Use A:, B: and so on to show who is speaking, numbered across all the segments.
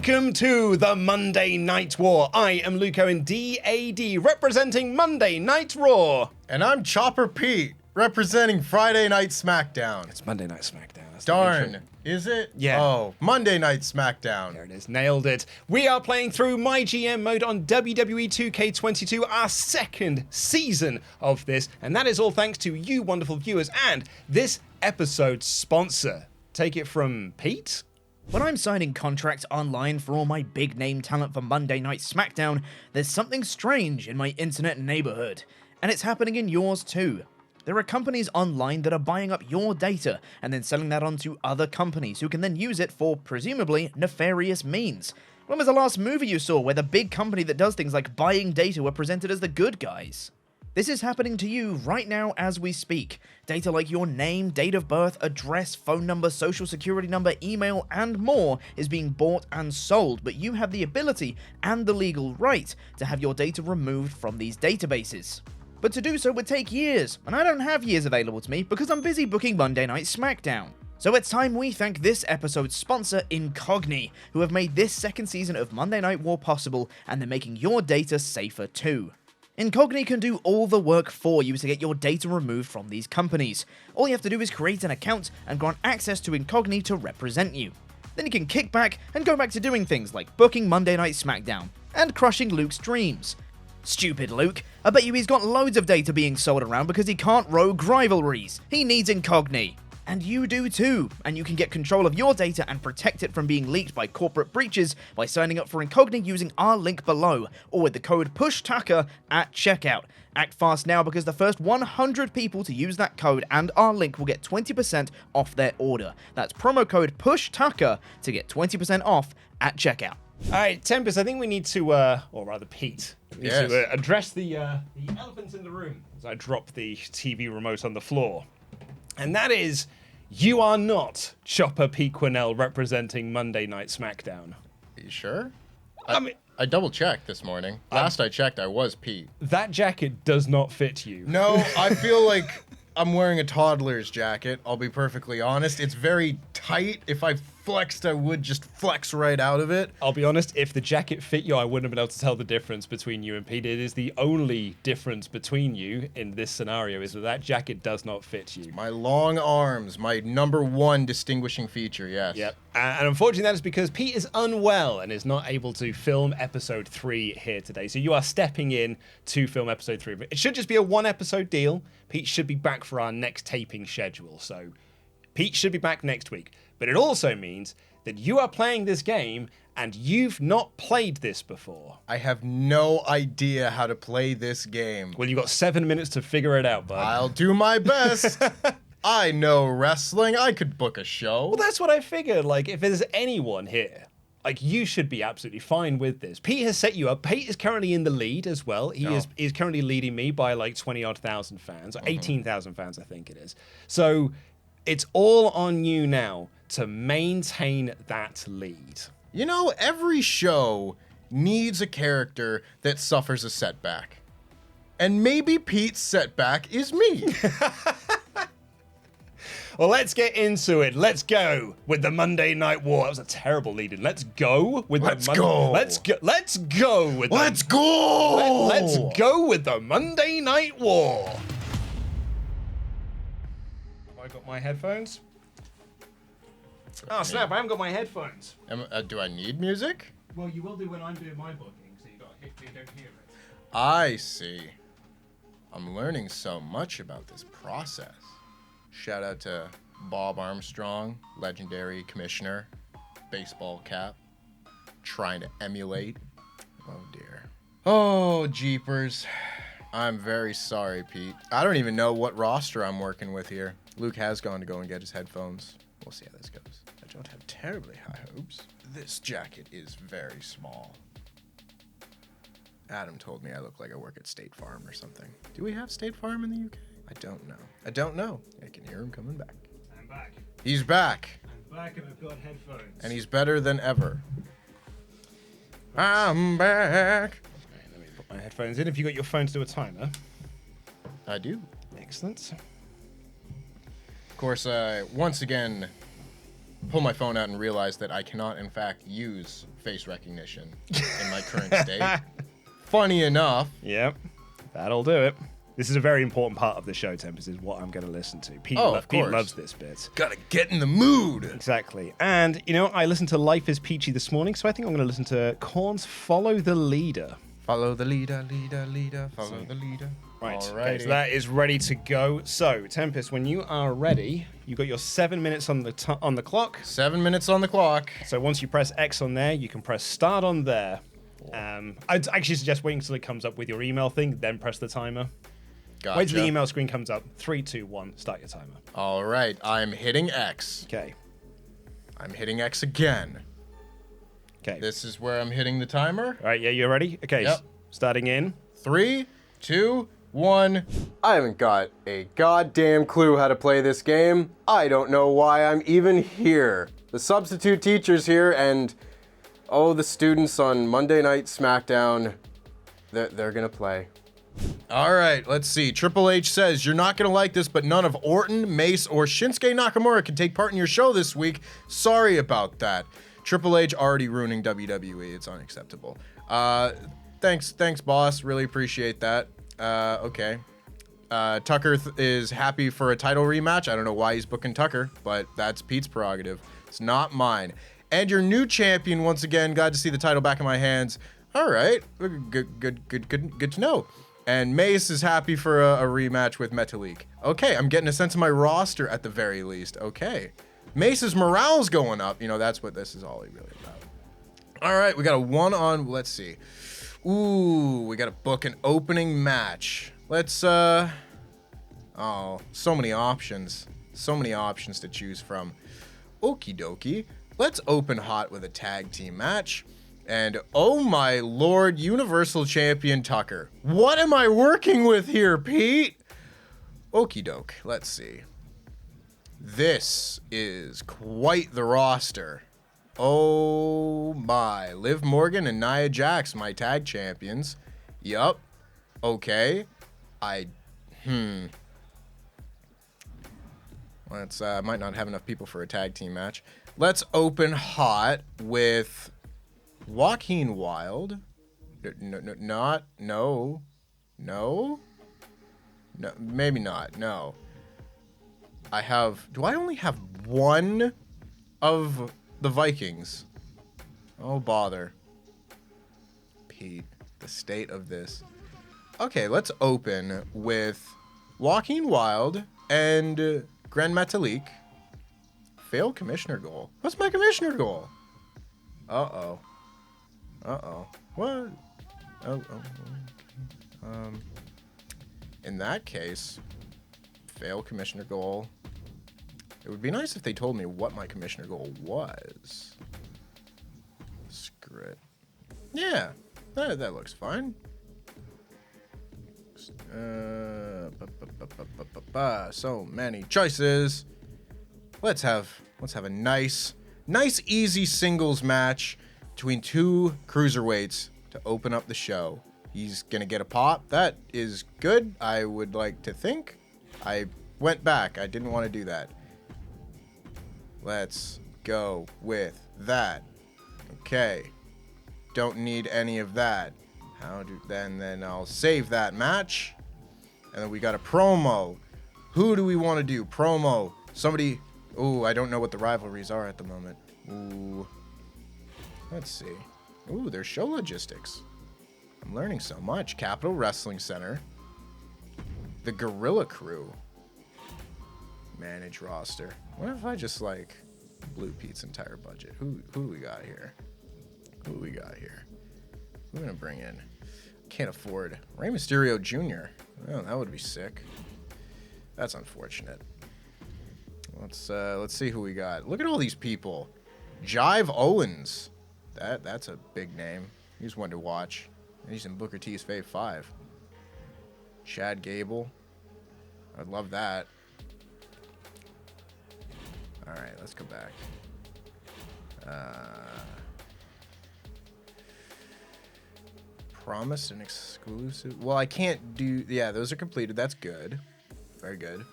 A: Welcome to the Monday Night War. I am Luco in DAD, representing Monday Night Raw.
B: And I'm Chopper Pete, representing Friday Night SmackDown.
A: It's Monday Night SmackDown. That's
B: Darn, is it?
A: Yeah.
B: Oh, Monday Night SmackDown.
A: There it is, nailed it. We are playing through MyGM mode on WWE 2K22, our second season of this, and that is all thanks to you wonderful viewers and this episode's sponsor. Take it from Pete?
C: When I'm signing contracts online for all my big name talent for Monday Night SmackDown, there's something strange in my internet neighborhood. And it's happening in yours too. There are companies online that are buying up your data and then selling that on to other companies who can then use it for, presumably, nefarious means. When was the last movie you saw where the big company that does things like buying data were presented as the good guys? This is happening to you right now as we speak. Data like your name, date of birth, address, phone number, social security number, email, and more is being bought and sold, but you have the ability and the legal right to have your data removed from these databases. But to do so would take years, and I don't have years available to me because I'm busy booking Monday Night SmackDown. So it's time we thank this episode's sponsor, Incogni, who have made this second season of Monday Night War possible, and they're making your data safer too. Incogni can do all the work for you to get your data removed from these companies. All you have to do is create an account and grant access to Incogni to represent you. Then you can kick back and go back to doing things like booking Monday Night SmackDown and crushing Luke's dreams. Stupid Luke, I bet you he's got loads of data being sold around because he can't rogue rivalries. He needs Incogni. And you do too, and you can get control of your data and protect it from being leaked by corporate breaches by signing up for Incogni using our link below, or with the code PUSHTUCKER at checkout. Act fast now because the first 100 people to use that code and our link will get 20% off their order. That's promo code PUSHTUCKER to get 20% off at checkout.
A: Alright, Tempest, I think we need to, or rather Pete, we need to address the elephant in the room as I drop the TV remote on the floor. And that is, you are not Chopper P. Quinnell representing Monday Night SmackDown.
B: Are you sure?
A: I mean,
B: I double-checked this morning. Last I checked, I was Pete.
A: that jacket does not fit you.
B: No, I feel like I'm wearing a toddler's jacket, I'll be perfectly honest. It's very tight. If I flexed, I would just flex right out of it.
A: I'll be honest, if the jacket fit you, I wouldn't have been able to tell the difference between you and Pete. It is the only difference between you in this scenario is that jacket does not fit you.
B: My long arms, my #1 distinguishing feature, yes.
A: Yep. And unfortunately, that is because Pete is unwell and is not able to film episode 3 here today. So you are stepping in to film episode 3. It should just be a 1-episode deal. Pete should be back for our next taping schedule. So Pete should be back next week. But it also means that you are playing this game and you've not played this before.
B: I have no idea how to play this game.
A: Well, you've got 7 minutes to figure it out, bud.
B: I'll do my best. I know wrestling. I could book a show.
A: Well, that's what I figured. Like, if there's anyone here, like, you should be absolutely fine with this. Pete has set you up. Pete is currently in the lead as well. He is currently leading me by like 20-odd thousand fans, or 18,000 fans, I think it is. So it's all on you now to maintain that lead.
B: You know, every show needs a character that suffers a setback. And maybe Pete's setback is me.
A: Well, let's get into it. Let's go with the Monday Night War. That was a terrible lead-in. Let's go with
B: Let's
A: the
B: go.
A: Let's go with
B: Let's go.
A: Let's go with the Monday Night War. Have I got my headphones? Oh, snap, I haven't got my headphones.
B: Do I need music?
A: Well, you will do when I'm doing my booking, so you don't hear it.
B: I see. I'm learning so much about this process. Shout out to Bob Armstrong, legendary commissioner, baseball cap, trying to emulate. Oh dear. Oh, jeepers. I'm very sorry, Pete. I don't even know what roster I'm working with here. Luke has gone to go and get his headphones. We'll see how this goes. I don't have terribly high hopes. This jacket is very small. Adam told me I look like I work at State Farm or something. Do we have State Farm in the UK? I don't know. I don't know. I can hear him coming back.
A: I'm back.
B: He's back.
A: I'm back and I've got headphones.
B: And he's better than ever. I'm back.
A: Right, let me put my headphones in. Have you got your phone to do a timer?
B: I do.
A: Excellent.
B: Of course, once again, pull my phone out and realize that I cannot, in fact, use face recognition in my current state. Funny enough.
A: Yep, that'll do it. This is a very important part of the show, Tempest, is what I'm going to listen to. Pete loves this bit.
B: Gotta get in the mood.
A: Exactly. And, you know, I listened to Life is Peachy this morning, so I think I'm going to listen to Korn's Follow the Leader.
B: Follow the leader, follow the leader.
A: Right, okay, so that is ready to go. So, Tempest, when you are ready, you've got your 7 minutes on the clock.
B: 7 minutes on the clock.
A: So once you press X on there, you can press start on there. I'd actually suggest waiting until it comes up with your email thing, then press the timer.
B: Gotcha.
A: Wait till the email screen comes up. 3, 2, 1, start your timer.
B: All right, I'm hitting X.
A: Okay.
B: I'm hitting X again.
A: Okay.
B: This is where I'm hitting the timer.
A: All right, yeah, you're ready? Okay,
B: Yep.
A: Starting in.
B: 3, 2, 1.
D: I haven't got a goddamn clue how to play this game. I don't know why I'm even here. The substitute teacher's here and, the students on Monday Night SmackDown, they're gonna play.
B: All right, let's see. Triple H says, you're not going to like this, but none of Orton, Mace, or Shinsuke Nakamura can take part in your show this week. Sorry about that. Triple H already ruining WWE. It's unacceptable. Thanks, boss. Really appreciate that. Okay. Tucker is happy for a title rematch. I don't know why he's booking Tucker, but that's Pete's prerogative. It's not mine. And your new champion, once again, glad to see the title back in my hands. All right, good to know. And Mace is happy for a rematch with Metalik. Okay, I'm getting a sense of my roster at the very least. Okay. Mace's morale's going up. You know, that's what this is all really about. All right, we got a one-on, let's see. Ooh, we got to book an opening match. Let's, so many options. So many options to choose from. Okie dokie. Let's open hot with a tag team match. And oh my lord, Universal Champion Tucker. What am I working with here, Pete? Okie doke, let's see. This is quite the roster. Oh my. Liv Morgan and Nia Jax, my tag champions. Yup. Okay. Let's, might not have enough people for a tag team match. Let's open hot with Joaquin Wilde. No, maybe not. No. Do I only have one of the Vikings? Oh, bother. Pete, the state of this. Okay, let's open with Joaquin Wilde and Grand Metalik. Fail commissioner goal. What's my commissioner goal? Uh-oh. What? In that case, fail commissioner goal. It would be nice if they told me what my commissioner goal was. Screw it. Yeah, that looks fine. So many choices. Let's have a nice easy singles match between two cruiserweights to open up the show. He's gonna get a pop. That is good, I would like to think. I went back. I didn't want to do that. Let's go with that. Okay. Don't need any of that. Then I'll save that match. And then we got a promo. Who do we want to do? Promo. Somebody. Ooh, I don't know what the rivalries are at the moment. Ooh. Let's see. Ooh, there's show logistics. I'm learning so much. Capital Wrestling Center. The Gorilla Crew. Manage roster. What if I just like blew Pete's entire budget? Who do we got here? We're gonna bring in. Can't afford Rey Mysterio Jr. Oh, that would be sick. That's unfortunate. Let's see who we got. Look at all these people. Jive Owens. That's a big name. He's one to watch. He's in Booker T's Fave 5. Chad Gable. I'd love that. All right, let's go back. Promised and exclusive. Well, I can't do. Yeah, those are completed. That's good. Very good.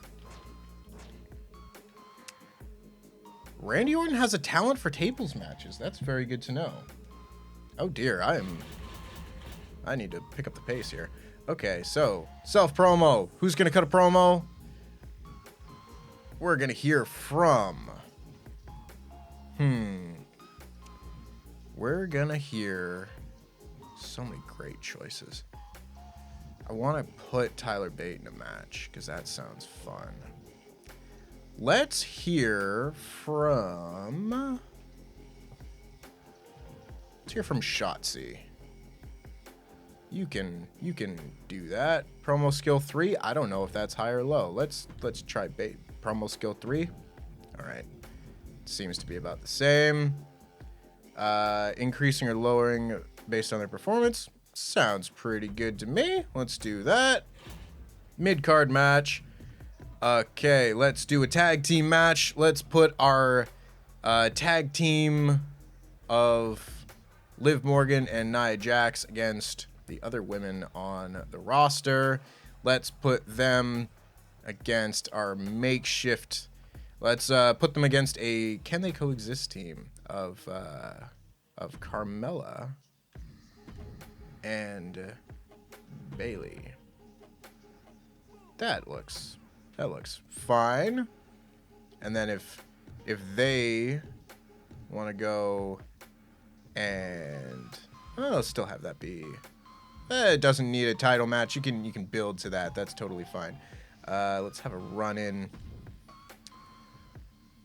B: Randy Orton has a talent for tables matches. That's very good to know. Oh dear, I need to pick up the pace here. Okay, so self-promo. Who's gonna cut a promo? We're gonna hear from... We're gonna hear so many great choices. I want to put Tyler Bate in a match because that sounds fun. Let's hear from... Shotzi. You can do that. Promo skill 3. I don't know if that's high or low. Let's try Bate. Promo skill 3. All right. Seems to be about the same. Increasing or lowering based on their performance. Sounds pretty good to me. Let's do that. Mid-card match. Okay, let's do a tag team match. Let's put our tag team of Liv Morgan and Nia Jax against the other women on the roster. Let's put them against our makeshift. Let's put them against a Can They Coexist team of Carmella and Bailey. That looks fine. And then if they want to go and I'll still have that be. It doesn't need a title match. You can build to that. That's totally fine. Let's have a run in.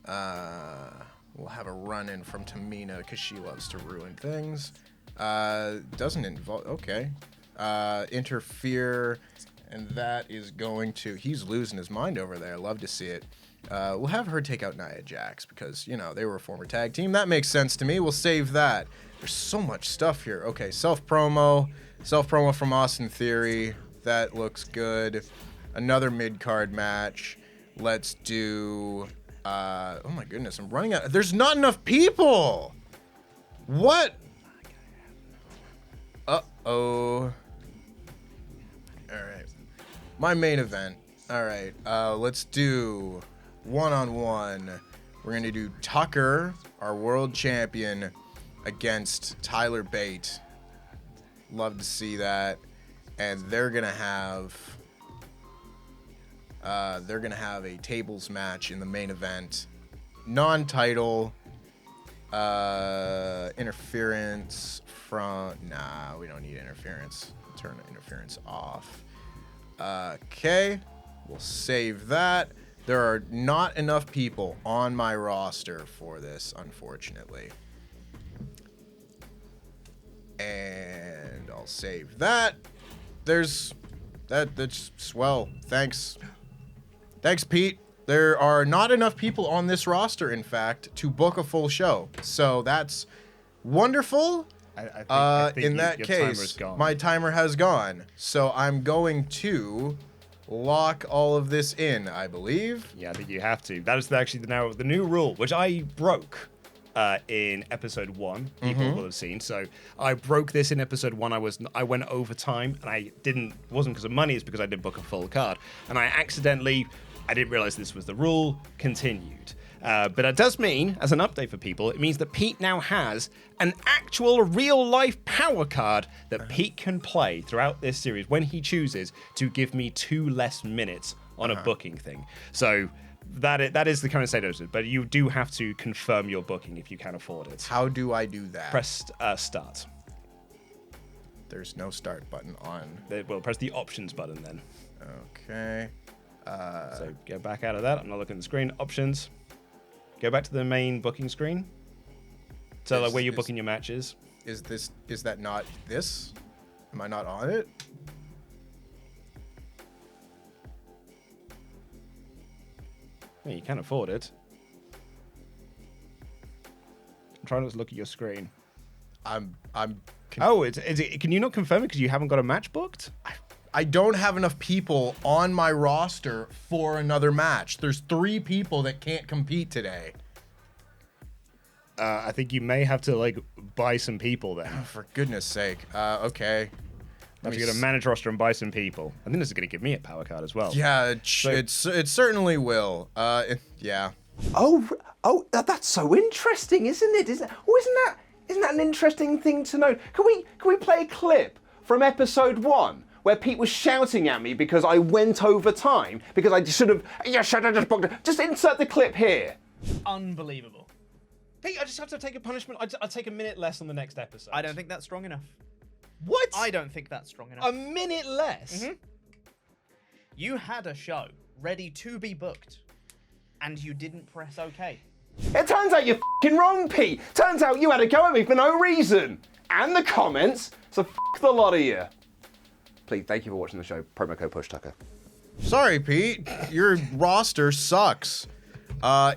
B: We'll have a run in from Tamina because she loves to ruin things. Doesn't involve. Okay. Interfere, and that is going to. He's losing his mind over there. Love to see it. We'll have her take out Nia Jax because, they were a former tag team. That makes sense to me. We'll save that. There's so much stuff here. Okay, self-promo from Austin Theory. That looks good. Another mid-card match. Let's do... oh my goodness, I'm running out. There's not enough people! What? Uh-oh. Alright. My main event. Alright, let's do... one-on-one. We're gonna do Tucker, our world champion, against Tyler Bate. Love to see that. And they're gonna have a tables match in the main event. Non-title. Interference from... Nah, we don't need interference. Turn interference off. Okay. We'll save that. There are not enough people on my roster for this, unfortunately. And I'll save that. That's swell. Thanks, Pete. There are not enough people on this roster, in fact, to book a full show. So that's wonderful. I think in that case, my timer has gone. So I'm going to lock all of this in, I believe.
A: Yeah, I think you have to. That is actually the new rule, which I broke in episode 1. People will have seen. So I broke this in episode 1. I went overtime, and wasn't because of money. It's because I didn't book a full card, and I didn't realize this was the rule. Continued. But it does mean, as an update for people, it means that Pete now has an actual real-life power card that Pete can play throughout this series when he chooses to give me 2 less minutes on a booking thing. So that is the current state of it, but you do have to confirm your booking if you can afford it.
B: How do I do that?
A: Press start.
B: There's no start button on.
A: Well, press the options button then.
B: Okay.
A: So go back out of that. I'm not looking at the screen. Options. Go back to the main booking screen. So like where you're booking your matches.
B: Is that not this? Am I not on it?
A: Yeah, you can afford it. I'm trying not to look at your screen.
B: Can
A: you not confirm it because you haven't got a match booked?
B: I don't have enough people on my roster for another match. There's 3 people that can't compete today.
A: I think you may have to buy some people then.
B: Oh, for goodness sake. Okay.
A: Have to go to manage roster and buy some people. I think this is going to give me a power card as well.
B: Yeah, it certainly will. Yeah.
E: Oh, that's so interesting, isn't it? Isn't that an interesting thing to know? Can we play a clip from episode 1 where Pete was shouting at me because I went over time because I should have? Yeah, should have just booked it. Just insert the clip here.
C: Unbelievable.
A: Pete, I just have to take a punishment. I'll take a minute less on the next episode.
C: I don't think that's strong enough.
A: What?
C: I don't think that's strong enough.
A: A minute less?
C: Mm-hmm. You had a show ready to be booked, and you didn't press OK.
E: It turns out you're f***ing wrong, Pete. Turns out you had a go at me for no reason. And the comments, so f*** the lot of you. Please, thank you for watching the show. Promo code PushTucker.
B: Sorry, Pete. Your roster sucks.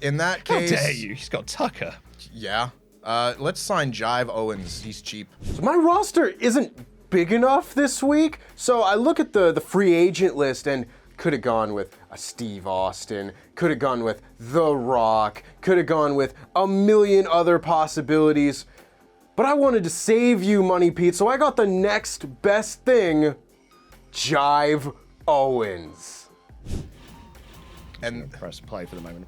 B: In that
A: How
B: case...
A: dare you? He's got Tucker.
B: Yeah. Let's sign Jive Owens. He's cheap.
D: So my roster isn't big enough this week, so I look at the free agent list and could have gone with a Steve Austin, could have gone with The Rock, could have gone with a million other possibilities. But I wanted to save you money, Pete, so I got the next best thing, Jive Owens.
B: And
A: Press play for the moment.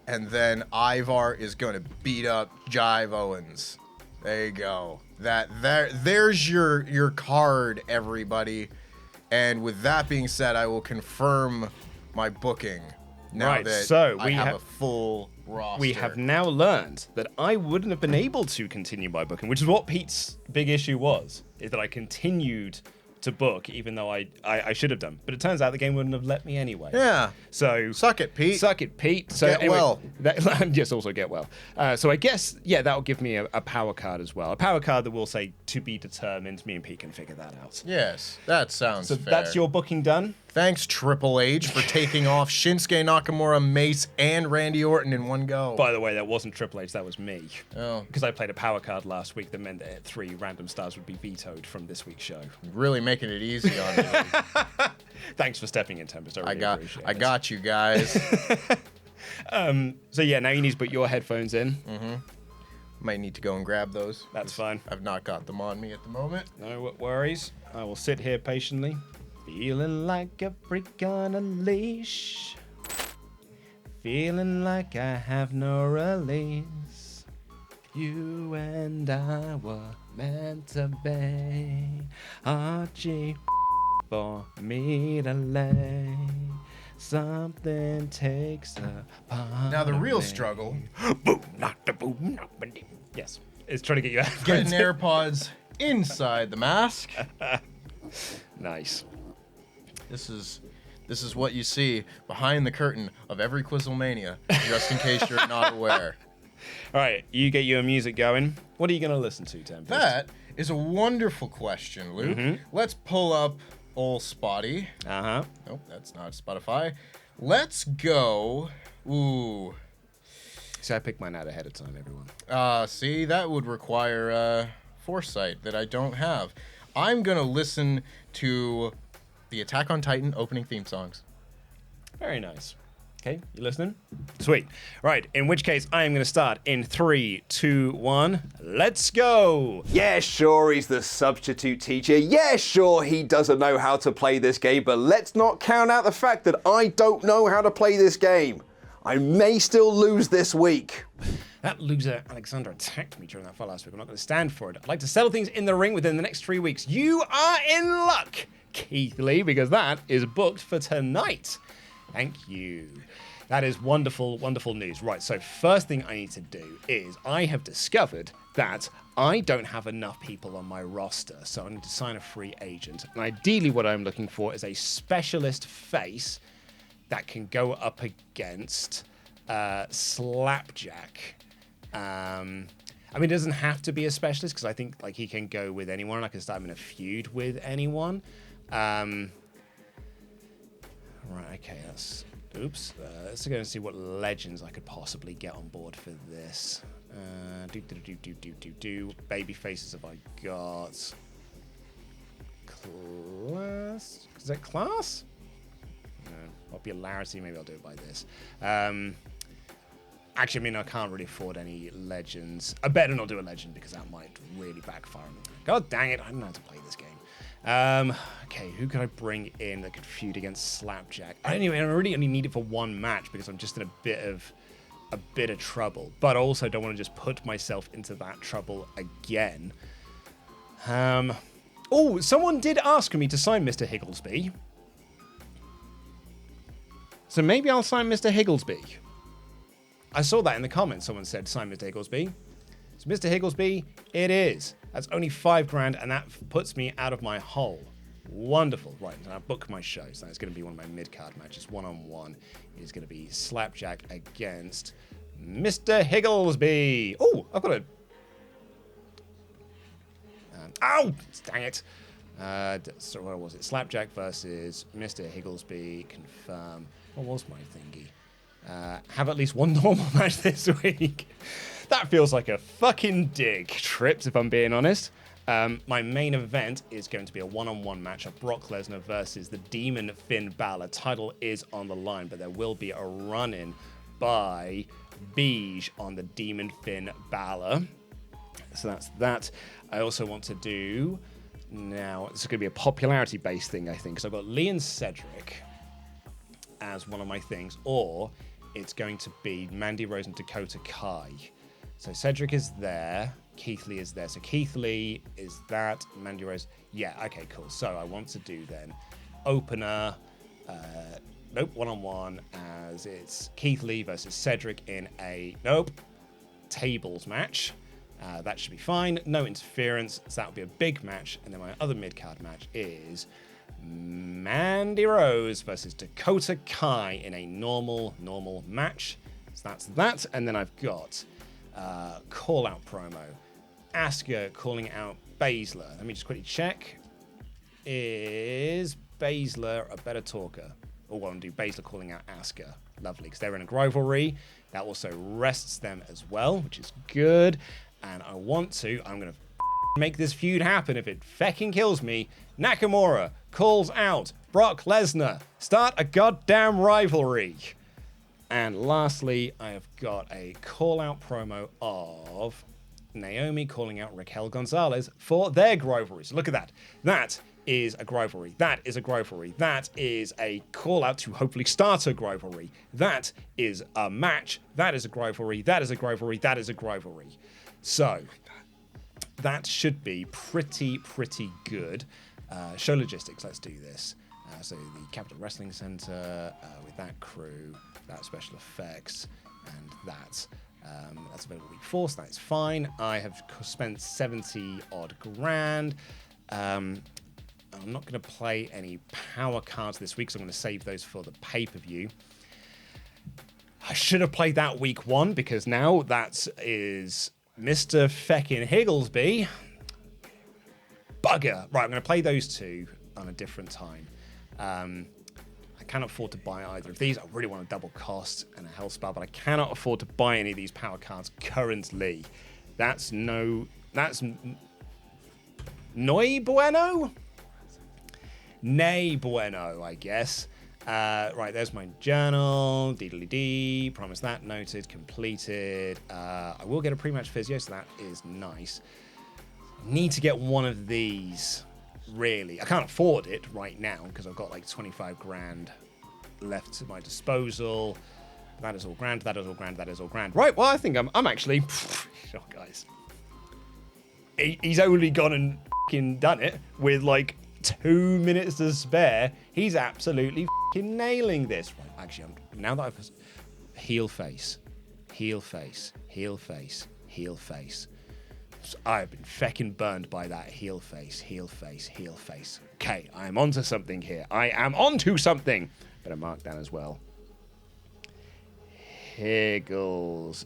B: then Ivar is going to beat up Jive Owens. There you go. There's your card, everybody. And with that being said, I will confirm my booking now
A: Right,
B: that
A: so
B: I
A: we
B: have
A: have-
B: a full roster.
A: We have now learned that I wouldn't have been able to continue my booking, which is what Pete's big issue was, is that I continued to book even though I should have done. But it turns out the game wouldn't have let me anyway.
B: Yeah.
A: So
B: Suck it, Pete.
A: Suck it, Pete. So
B: Get well.
A: Yes, also get well. So I guess, yeah, that'll give me a power card as well. A power card that will say to be determined. Me and Pete can figure that out.
B: Yes, that sounds
A: So
B: fair.
A: that's your booking done.
B: Thanks, Triple H, for taking off Shinsuke Nakamura, Mace, and Randy Orton in one go.
A: By the way, that wasn't Triple H, that was me.
B: Oh.
A: Because I played a power card last week that meant that 3 random stars would be vetoed from this week's show.
B: Really making it easy on me.
A: Thanks for stepping in, Tempest. I really appreciate it.
B: I got you guys.
A: So yeah, now you need to put your headphones in.
B: Might need to go and grab those.
A: That's fine.
B: I've not got them on me at the moment.
A: No worries. I will sit here patiently. Feeling like a freak on a leash. Feeling like I have no release. You and I were meant to be. Archie for me to lay. Something takes a part
B: Now the
A: of
B: real
A: me.
B: struggle,
A: Boom, knock the boom, knock the ding. Yes, it's trying to get you out.
B: getting AirPods inside the mask.
A: Nice.
B: This is what you see behind the curtain of every Quizzlemania, just in case you're not aware.
A: All right, you get your music going. What are you going to listen to, Tempest?
B: That is a wonderful question, Luke. Let's pull up old Spotty.
A: Uh-huh.
B: Nope, that's not Spotify. Let's go. Ooh.
A: See, I picked mine out ahead of time, everyone.
B: See, that would require foresight that I don't have. I'm gonna listen to the Attack on Titan opening theme songs.
A: Very nice. Okay, you listening? Sweet. Right, in which case, I am going to start in 3, 2, 1. Let's go!
E: Yeah, sure, he's the substitute teacher. Yeah, sure, he doesn't know how to play this game, but let's not count out the fact that I don't know how to play this game. I may still lose this week.
A: That loser Alexander attacked me during that fight last week. I'm not going to stand for it. I'd like to settle things in the ring within the next 3 weeks. You are in luck, Keith Lee, because that is booked for tonight. Thank you. That is wonderful, wonderful news. Right, so first thing I need to do is I have discovered that I don't have enough people on my roster, so I need to sign a free agent. And ideally what I'm looking for is a specialist face that can go up against Slapjack. I mean, it doesn't have to be a specialist because I think like he can go with anyone. And I can start him in a feud with anyone. Right, okay, that's... Oops. Let's go and see what legends I could possibly get on board for this. Baby faces have I got? Class? Is that class? No. Popularity, maybe I'll do it by this. Actually, I mean, I can't really afford any legends. I better not do a legend because that might really backfire on me. God dang it, I don't know how to play this game. Okay, who could I bring in that could feud against Slapjack? I really only need it for one match because I'm just in a bit of trouble. But I also don't want to just put myself into that trouble again. Oh, someone did ask me to sign Mr. Higglesby. So maybe I'll sign Mr. Higglesby. I saw that in the comments. Someone said sign Mr. Higglesby. So Mr. Higglesby, it is. That's only $5,000, and that puts me out of my hole. Wonderful. Right, and I'll book my show. So that's going to be one of my mid-card matches. One-on-one is going to be Slapjack against Mr. Higglesby. Oh, I've got a... ow! Dang it. So what was it? Slapjack versus Mr. Higglesby. Confirm. What was my thingy? Have at least one normal match this week. That feels like a fucking dig, Trips, if I'm being honest. My main event is going to be a one-on-one match of Brock Lesnar versus the Demon Finn Balor. Title is on the line, but there will be a run-in by Beige on the Demon Finn Balor. So that's that. I also want to do... Now, this is going to be a popularity-based thing, I think, because I've got Lee and Cedric as one of my things, or it's going to be Mandy Rose and Dakota Kai. So Cedric is there, Keith Lee is there. So Keith Lee is that, Mandy Rose. Yeah, okay, cool. So I want to do then opener, one-on-one, as it's Keith Lee versus Cedric in a, tables match. That should be fine. No interference, so that will be a big match. And then my other mid-card match is Mandy Rose versus Dakota Kai in a normal match. So that's that. And then I've got call-out promo. Asuka calling out Baszler. Let me just quickly check. Is Baszler a better talker? Or what I'm going to do, Baszler calling out Asuka. Lovely, because they're in a rivalry. That also rests them as well, which is good. And I'm going to make this feud happen if it fecking kills me. Nakamura calls out Brock Lesnar. Start a goddamn rivalry. And lastly, I have got a call-out promo of Naomi calling out Raquel Gonzalez for their rivalry. So look at that. That is a rivalry. That is a rivalry. That is a call-out to hopefully start a rivalry. That is a match. That is a rivalry. That is a rivalry. That is a rivalry. So that should be pretty good. Show logistics. Let's do this. So the Capital Wrestling Center with that crew, that special effects, and that. That's available week 4, so that's fine. I have spent 70 odd grand. I'm not going to play any power cards this week, so I'm going to save those for the pay-per-view. I should have played that week 1 because now that is Mr. Feckin' Higglesby. Bugger. Right, I'm going to play those two on a different time. I cannot afford to buy either of these. I really want a double cost and a health spell, but I cannot afford to buy any of these power cards currently. That's no bueno? Nay bueno, I guess. Right, there's my journal. Deedly-dee. Promise that. Noted. Completed. I will get a pre-match physio, so that is nice. Need to get one of these, really. I can't afford it right now because I've got like 25 grand left at my disposal. That is all grand. That is all grand. That is all grand. Right, well, I think I'm actually... oh, guys. He's only gone and f***ing done it with like 2 minutes to spare. He's absolutely f***ing nailing this. Right, actually, now that I've... Heel face. Heel face. Heel face. Heel face. I've been feckin' burned by that heel face, heel face, heel face. Okay, I am onto something here. I am onto something. Better mark that as well. Higglesby.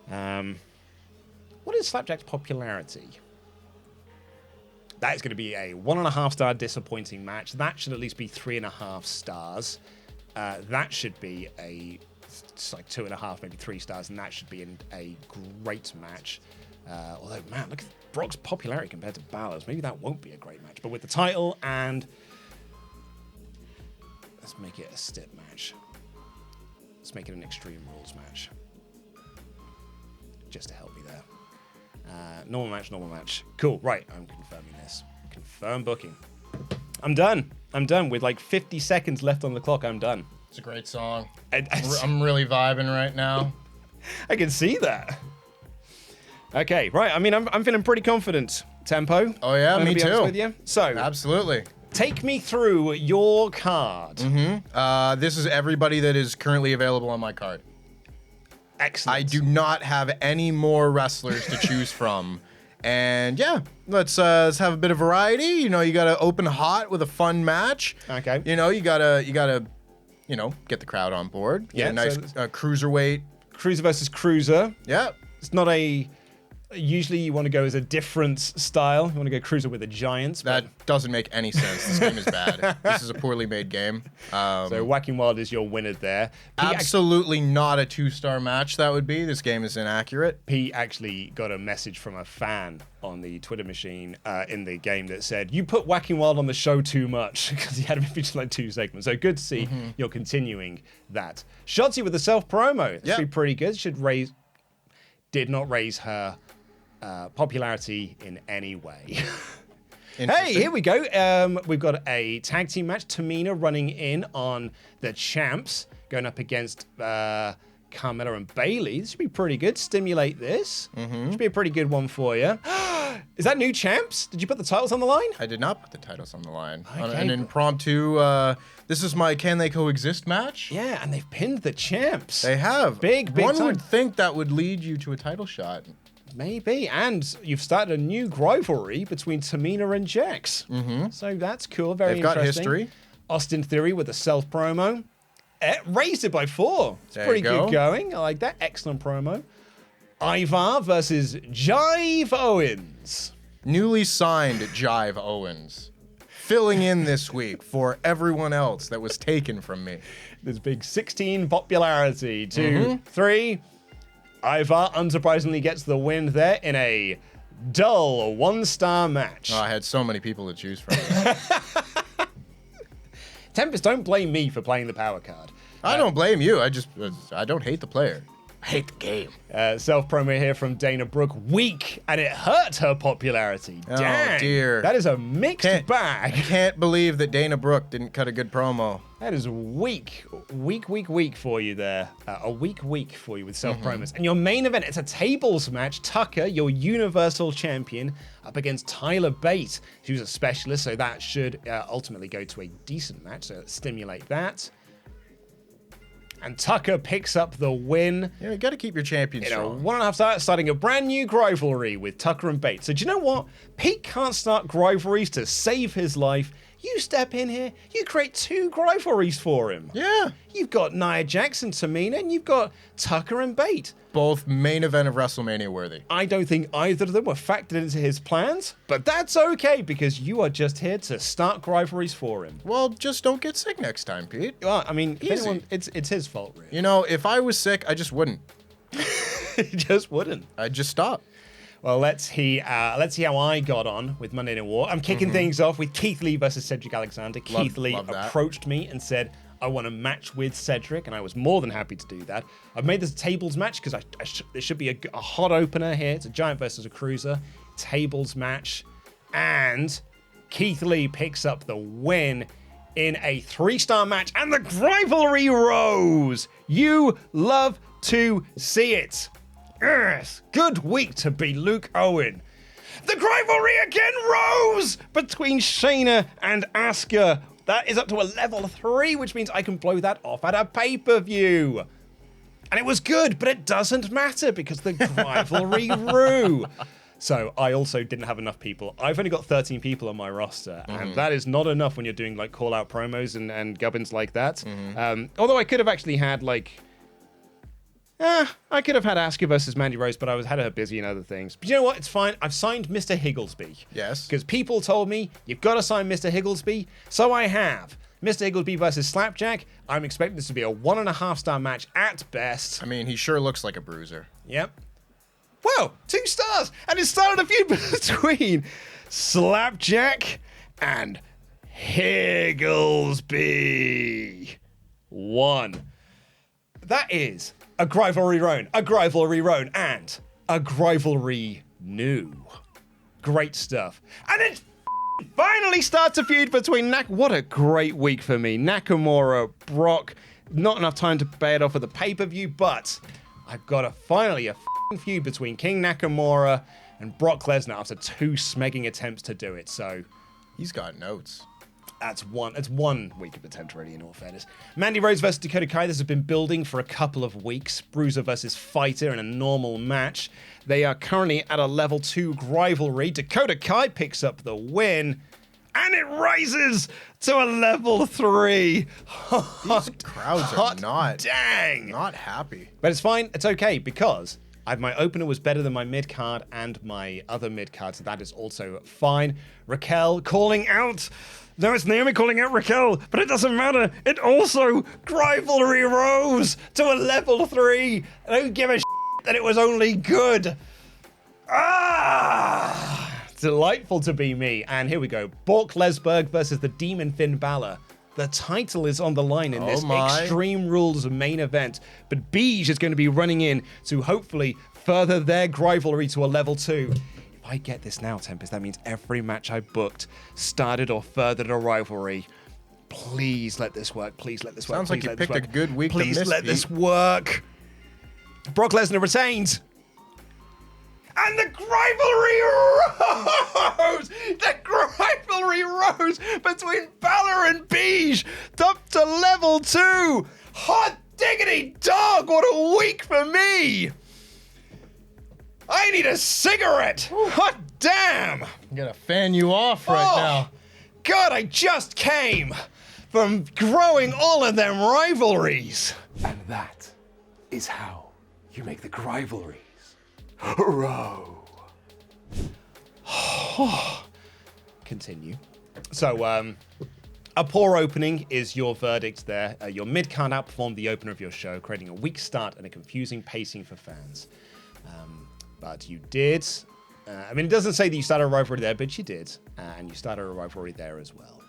A: What is Slapjack's popularity? That is going to be a 1.5 star disappointing match. That should at least be 3.5 stars. That should be it's like 2.5, maybe 3 stars, and that should be a great match. Although, man, look at Brock's popularity compared to Balor's. Maybe that won't be a great match. But with the title and... Let's make it a stip match. Let's make it an Extreme Rules match. Just to help me there. Normal match. Cool, right. I'm confirming this. Confirm booking. I'm done. I'm done. With like 50 seconds left on the clock, I'm done.
B: It's a great song.
A: I
B: I'm really vibing right now.
A: can see that. Okay, right. I mean, I'm feeling pretty confident. Tempo.
B: Oh, yeah,
A: I'm gonna
B: me
A: be honest
B: too.
A: with you. So,
B: Absolutely.
A: take me through your card.
B: This is everybody that is currently available on my card.
A: Excellent.
B: I do not have any more wrestlers to choose from. And yeah, let's have a bit of variety. You know, you gotta open hot with a fun match.
A: Okay.
B: You know, you gotta, get the crowd on board. Get
A: Yeah,
B: a nice
A: so
B: cruiserweight.
A: Cruiser versus Cruiser.
B: Yeah.
A: It's not a. Usually, you want to go as a different style. You want to go Cruiser with the Giants.
B: That doesn't make any sense. This game is bad. This is a poorly made game.
A: So Whacking Wild is your winner there.
B: Absolutely not a 2-star match that would be. This game is inaccurate.
A: Pete actually got a message from a fan on the Twitter machine in the game that said, you put Whacking Wild on the show too much, because he had been featured like 2 segments. So good to see you're continuing that. Shotzi with the self-promo. That should be pretty good. Did not raise her popularity in any way. Hey, here we go. We've got a tag team match. Tamina running in on the champs, going up against Carmella and Bailey. This should be pretty good. Stimulate this. Should be a pretty good one for you. Is that new champs? Did you put the titles on the line?
B: I did not put the titles on the line.
A: Okay.
B: On an impromptu, this is my Can They Coexist match.
A: Yeah, and they've pinned the champs.
B: They have.
A: Big
B: One
A: time.
B: would think that would lead you to a title shot.
A: Maybe. And you've started a new rivalry between Tamina and Jax. So that's cool. Very
B: They've got
A: interesting.
B: history.
A: Austin Theory with a self promo. Raised it by 4. It's
B: There
A: pretty
B: you go.
A: good going. I like that. Excellent promo. Ivar versus Jive Owens.
B: Newly signed Jive Owens. Filling in this week for everyone else that was taken from me.
A: This big 16 popularity. 2, 3. Ivar unsurprisingly gets the win there in a dull 1-star match.
B: Oh, I had so many people to choose from.
A: Tempest, don't blame me for playing the power card.
B: I don't blame you. I don't hate the player. I hate the game.
A: Self-promo here from Dana Brooke. Weak, and it hurt her popularity.
B: Oh,
A: Dang.
B: dear.
A: That is a mixed bag.
B: Can't believe that Dana Brooke didn't cut a good promo.
A: That is weak for you there. A weak for you with self-promos. And your main event, it's a tables match. Tucker, your Universal Champion, up against Tyler Bate, who's a specialist, so that should ultimately go to a decent match. So let's stimulate that. And Tucker picks up the win.
B: Yeah, you got to keep your champion
A: You know,
B: strong.
A: 1.5 stars, starting a brand new rivalry with Tucker and Bates. So do you know what? Pete can't start rivalries to save his life. You step in here, you create 2 rivalries for him.
B: Yeah.
A: You've got Nia Jax and Tamina, and you've got Tucker and Bate.
B: Both main event of WrestleMania worthy.
A: I don't think either of them were factored into his plans, but that's okay because you are just here to start rivalries for him.
B: Well, just don't get sick next time, Pete.
A: Well, I mean, if
B: Easy.
A: anyone, it's his fault, really.
B: You know, if I was sick, I just wouldn't.
A: He just wouldn't.
B: I'd just stop.
A: Well, let's see how I got on with Monday Night War. I'm kicking things off with Keith Lee versus Cedric Alexander. Keith Lee
B: love that.
A: approached me and said, I want to match with Cedric, and I was more than happy to do that. I've made this a tables match because it should be a hot opener here. It's a giant versus a cruiser. Tables match. And Keith Lee picks up the win in a 3-star match, and the rivalry rose. You love to see it. Yes, good week to be Luke Owen. The rivalry again rose between Shayna and Asuka. That is up to a level 3, which means I can blow that off at a pay-per-view. And it was good, but it doesn't matter because the rivalry grew. So I also didn't have enough people. I've only got 13 people on my roster, and that is not enough when you're doing like call-out promos and gubbins like that. Although I could have actually had like... I could have had Asuka versus Mandy Rose, but had her busy in other things. But you know what? It's fine. I've signed Mr. Higglesby.
B: Yes.
A: Because people told me, you've got to sign Mr. Higglesby. So I have. Mr. Higglesby versus Slapjack. I'm expecting this to be a 1.5-star match at best.
B: I mean, he sure looks like a bruiser.
A: Yep. Whoa, 2 stars! And it started a feud between Slapjack and Higglesby. 1. That is a rivalry roan, and a rivalry new. Great stuff. And then finally starts a feud between What a great week for me. Nakamura, Brock, not enough time to pay it off at the pay-per-view, but I've got finally a feud between King Nakamura and Brock Lesnar after 2 smegging attempts to do it, so...
B: He's got notes.
A: That's one week of potential, really, in all fairness. Mandy Rose versus Dakota Kai. This has been building for a couple of weeks. Bruiser versus Fighter in a normal match. They are currently at a level 2 rivalry. Dakota Kai picks up the win, and it rises to a level 3.
B: These crowds are not happy.
A: But it's fine. It's okay, because my opener was better than my mid-card and my other mid-card, so that is also fine. Raquel calling out... No, it's Naomi calling out Raquel, but it doesn't matter. It also rivalry rose to a level 3. I don't give a that it was only good. Delightful to be me. And here we go. Bork Lesberg versus the Demon Finn Balor. The title is on the line in this Extreme Rules main event, but Beige is going to be running in to hopefully further their rivalry to a level 2. I get this now, Tempest. That means every match I booked started or furthered a rivalry. Please let this work. Please let this work.
B: Sounds like you picked a good week to miss.
A: Please let this work. Brock Lesnar retains. And the rivalry rose! The rivalry rose between Balor and Beige up to level 2. Hot diggity dog, what a week for me! I need a cigarette! Hot damn!
B: I'm gonna fan you off right now.
A: God, I just came from growing all of them rivalries.
E: And that is how you make the rivalries row.
A: Continue. So, a poor opening is your verdict there. Your mid-card outperformed the opener of your show, creating a weak start and a confusing pacing for fans. But you did. I mean, it doesn't say that you started a rivalry there, but you did. And you started a rivalry there as well.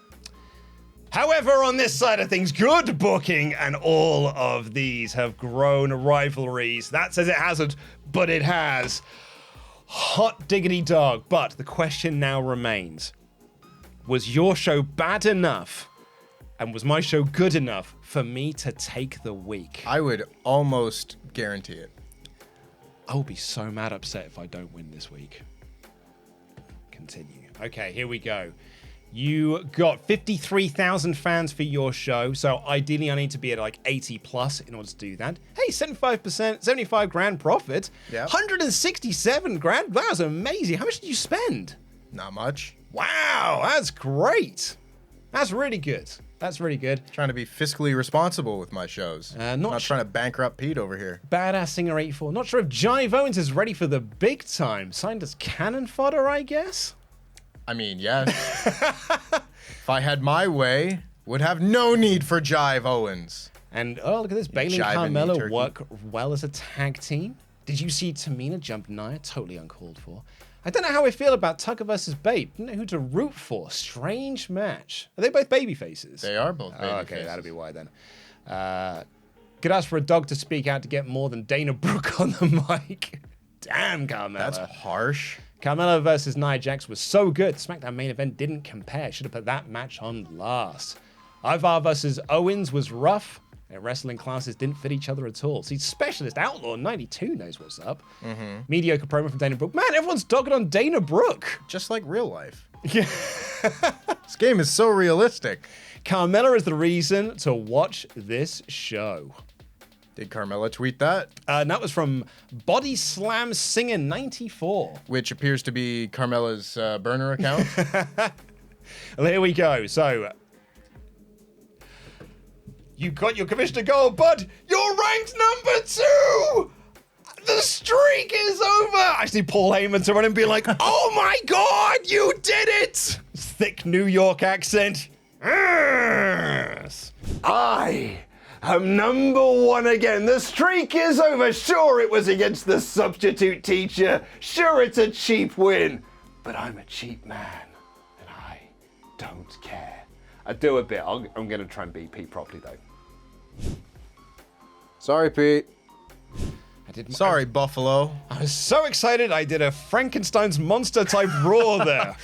A: However, on this side of things, good booking, and all of these have grown rivalries. That says it hasn't, but it has. Hot diggity dog. But the question now remains, was your show bad enough, and was my show good enough for me to take the week?
B: I would almost guarantee it.
A: I will be so mad upset if I don't win this week. Continue. Okay, here we go. You got 53,000 fans for your show, so ideally I need to be at like 80 plus in order to do that. Hey, 75%, 75 grand profit.
B: Yeah.
A: 167 grand. That was amazing. How much did you spend?
B: Not much.
A: Wow, that's great. That's really good. That's really good.
B: Trying to be fiscally responsible with my shows. Not trying to bankrupt Pete over here.
A: Badass Singer 84. Not sure if Jive Owens is ready for the big time. Signed as cannon fodder, I guess?
B: I mean, yes. If I had my way, would have no need for Jive Owens.
A: And, oh, look at this. Bailey and Carmella work well as a tag team. Did you see Tamina jump Nia? Totally uncalled for. I don't know how I feel about Tucker versus Babe. Don't know who to root for. Strange match. Are they both baby faces?
B: They are both baby
A: okay,
B: faces.
A: That'll be why then. Could ask for a dog to speak out to get more than Dana Brooke on the mic. Damn, Carmella.
B: That's harsh.
A: Carmella versus Nia Jax was so good. SmackDown main event didn't compare. Should have put that match on last. Ivar versus Owens was rough. Their wrestling classes didn't fit each other at all. See, Specialist Outlaw 92 knows what's up. Mediocre promo from Dana Brooke. Man, everyone's dogging on Dana Brooke.
B: Just like real life.
A: Yeah.
B: This game is so realistic.
A: Carmella is the reason to watch this show.
B: Did Carmella tweet that?
A: And that was from Body Slam Singer 94.
B: Which appears to be Carmella's burner account.
A: Well, here we go. So, you got your commissioner goal, but you're ranked number 2! The streak is over! I see Paul Heyman to run and be like, oh my god, you did it! Thick New York accent. Yes.
E: I am number 1 again. The streak is over. Sure, it was against the substitute teacher. Sure, it's a cheap win. But I'm a cheap man, and I don't care. I do a bit. I'm going to try and beat Pete properly, though.
D: Sorry, Pete.
B: Sorry, Buffalo.
A: I was so excited, I did a Frankenstein's monster type roar there.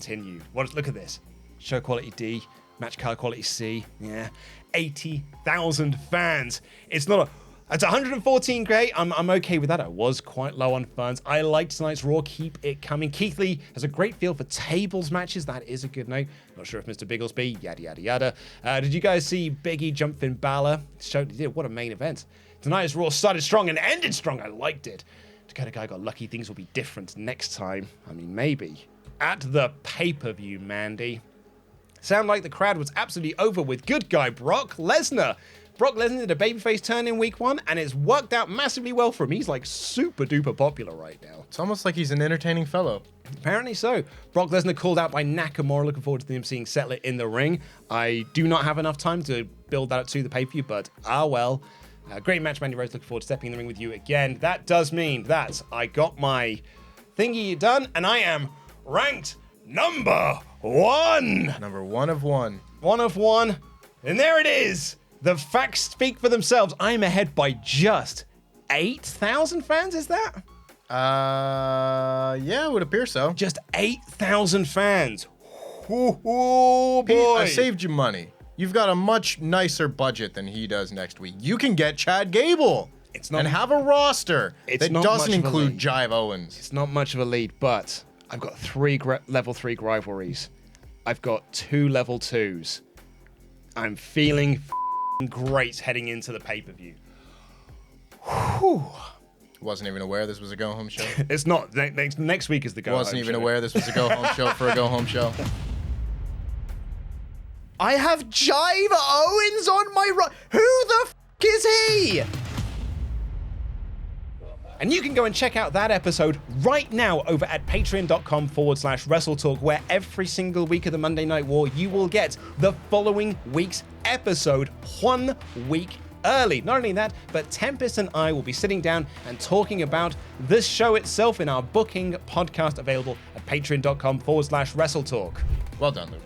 A: continue. Look at this. Show quality D, match card quality C. Yeah, 80,000 fans. It's 114K. I'm okay with that. I was quite low on funds. I liked tonight's Raw. Keep it coming. Keith Lee has a great feel for tables matches. That is a good note. Not sure if Mr. Bigglesby, yada, yada, yada. Did you guys see Biggie jump Finn Balor? Showed he did. What a main event. Tonight's Raw started strong and ended strong. I liked it. Dakota Kai got lucky. Things will be different next time. I mean, maybe. At the pay-per-view, Mandy. Sound like the crowd was absolutely over with good guy Brock Lesnar. Brock Lesnar did a babyface turn in week 1, and it's worked out massively well for him. He's like super duper popular right now.
B: It's almost like he's an entertaining fellow.
A: Apparently so. Brock Lesnar called out by Nakamura. Looking forward to him seeing Settler in the ring. I do not have enough time to build that up to the pay-per-view, but well. Great match, Mandy Rose. Looking forward to stepping in the ring with you again. That does mean that I got my thingy done, and I am ranked number 1.
B: Number 1 of 1.
A: 1 of 1. And there it is. The facts speak for themselves. I'm ahead by just 8,000 fans, is that?
B: Yeah, it would appear so.
A: Just 8,000 fans. Oh,
B: Pete,
A: boy.
B: I saved you money. You've got a much nicer budget than he does next week. You can get Chad Gable and have a roster that doesn't include Jive Owens.
A: It's not much of a lead, but I've got 3 level 3 rivalries. I've got 2 level 2s. I'm feeling great heading into the pay-per-view. Whew.
B: Wasn't even aware this was a go-home show.
A: It's not. Next week is the go-home show.
B: Wasn't even aware this was a go-home show for a go-home show.
C: I have Jive Owens on my Who the is he?
A: And you can go and check out that episode right now over at patreon.com/WrestleTalk, where every single week of the Monday Night War, you will get the following week's episode 1 week early. Not only that, but Tempest and I will be sitting down and talking about this show itself in our booking podcast available at patreon.com/WrestleTalk.
B: Well done, Luke.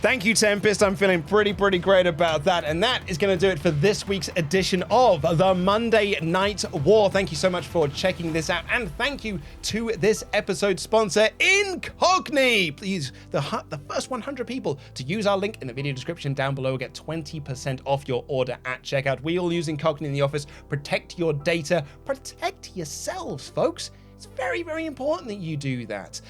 A: Thank you, Tempest. I'm feeling pretty great about that. And that is going to do it for this week's edition of the Monday Night War. Thank you so much for checking this out. And thank you to this episode's sponsor, Incogni. Please, the first 100 people to use our link in the video description down below will get 20% off your order at checkout. We all use Incogni in the office. Protect your data. Protect yourselves, folks. It's very important that you do that.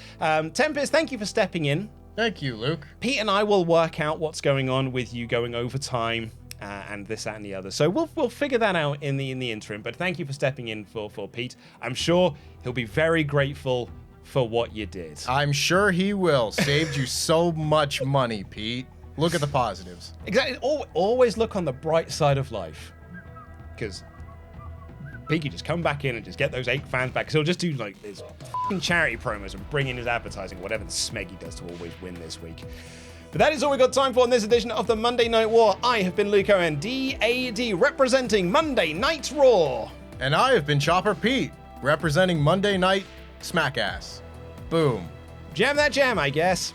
A: Tempest, thank you for stepping in.
B: Thank you, Luke.
A: Pete and I will work out what's going on with you going overtime and this, that, and the other. So we'll figure that out in the interim. But thank you for stepping in for Pete. I'm sure he'll be very grateful for what you did.
B: I'm sure he will. Saved you so much money, Pete. Look at the positives.
A: Exactly. Always look on the bright side of life. Because Pete can just come back in and just get those 8 fans back. Because he'll just do like his f***ing charity promos and bring in his advertising, whatever the smeg he does to always win this week. But that is all we got time for in this edition of the Monday Night War. I have been Luke Owen, DAD, representing Monday Night Raw.
B: And I have been Chopper Pete, representing Monday Night Smackass. Boom.
A: Jam that jam, I guess.